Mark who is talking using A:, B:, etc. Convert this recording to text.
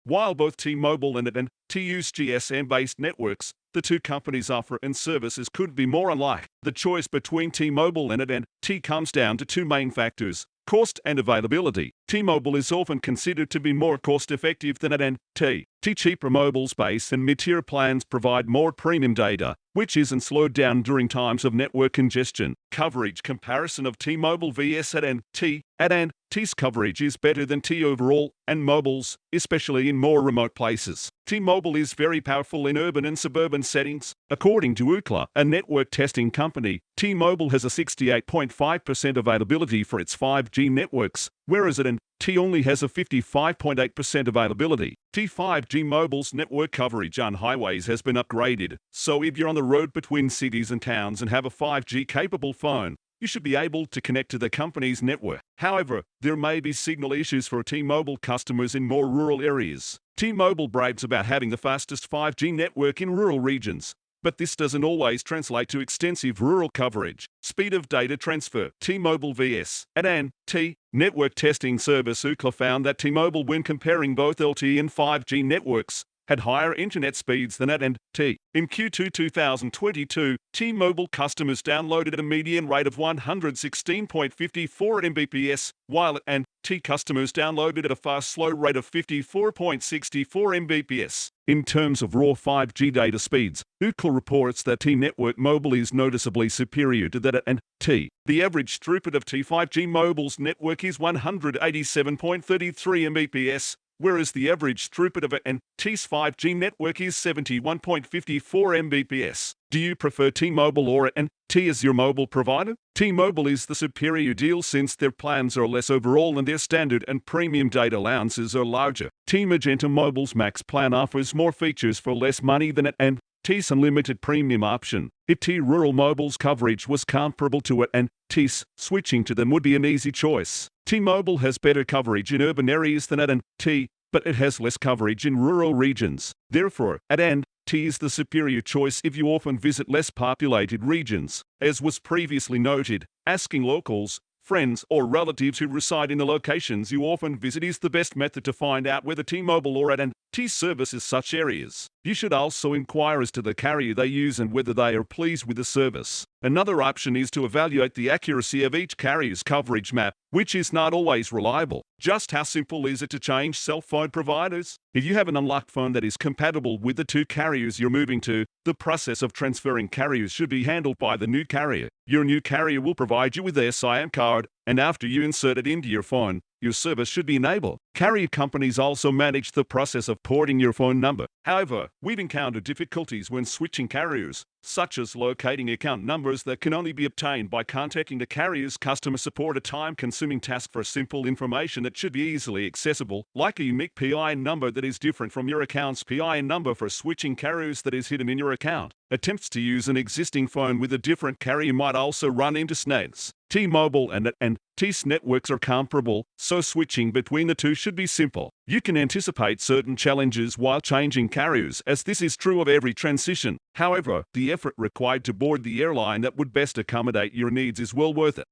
A: While both T-Mobile and AT&T use GSM-based networks, the two companies' offer and services could be more alike. The choice between T-Mobile and AT&T comes down to two main factors: cost and availability. T-Mobile is often considered to be more cost-effective than AT&T. Cheaper mobile space and mid-tier plans provide more premium data, which isn't slowed down during times of network congestion. Coverage comparison of T-Mobile vs AT&T. AT&T's coverage is better than T overall, and mobile's, especially in more remote places. T-Mobile is very powerful in urban and suburban settings. According to Ookla, a network testing company, T-Mobile has a 68.5% availability for its 5G networks, whereas AT&T only has a 55.8% availability. T5G Mobile's network coverage on highways has been upgraded, so if you're on the road between cities and towns and have a 5G-capable phone, you should be able to connect to the company's network. However, there may be signal issues for T-Mobile customers in more rural areas. T-Mobile brags about having the fastest 5G network in rural regions, but this doesn't always translate to extensive rural coverage. Speed of data transfer. T-Mobile vs. AT&T. Network testing service Ookla found that T-Mobile, when comparing both LTE and 5G networks, had higher internet speeds than AT&T. In Q2 2022, T-Mobile customers downloaded a median rate of 116.54 Mbps, while AT&T customers downloaded at a fast slow rate of 54.64 Mbps. In terms of raw 5G data speeds, Ookla reports that T-Network Mobile is noticeably superior to that at AT&T. The average throughput of T5G Mobile's network is 187.33 Mbps, whereas the average throughput of AT&T's 5G network is 71.54 Mbps. Do you prefer T-Mobile or AT&T as your mobile provider? T-Mobile is the superior deal since their plans are less overall and their standard and premium data allowances are larger. T-Magenta Mobile's Max plan offers more features for less money than AT&T's unlimited premium option. If T-Rural Mobile's coverage was comparable to AT&T's, switching to them would be an easy choice. T-Mobile has better coverage in urban areas than AT&T, but it has less coverage in rural regions. Therefore, AT&T is the superior choice if you often visit less populated regions. As was previously noted, asking locals, friends, or relatives who reside in the locations you often visit is the best method to find out whether T-Mobile or AT&T services such areas. You should also inquire as to the carrier they use and whether they are pleased with the service. Another option is to evaluate the accuracy of each carrier's coverage map, which is not always reliable. Just how simple is it to change cell phone providers? If you have an unlocked phone that is compatible with the two carriers you're moving to, the process of transferring carriers should be handled by the new carrier. Your new carrier will provide you with their SIM card, and after you insert it into your phone, your service should be enabled. Carrier companies also manage the process of porting your phone number. However, we've encountered difficulties when switching carriers, such as locating account numbers that can only be obtained by contacting the carrier's customer support, a time-consuming task for simple information that should be easily accessible, like a unique PIN number that is different from your account's PIN number for switching carriers that is hidden in your account. Attempts to use an existing phone with a different carrier might also run into snags. T-Mobile and AT&T's networks are comparable, so switching between the two should be simple. You can anticipate certain challenges while changing carriers, as this is true of every transition. However, the effort required to board the airline that would best accommodate your needs is well worth it.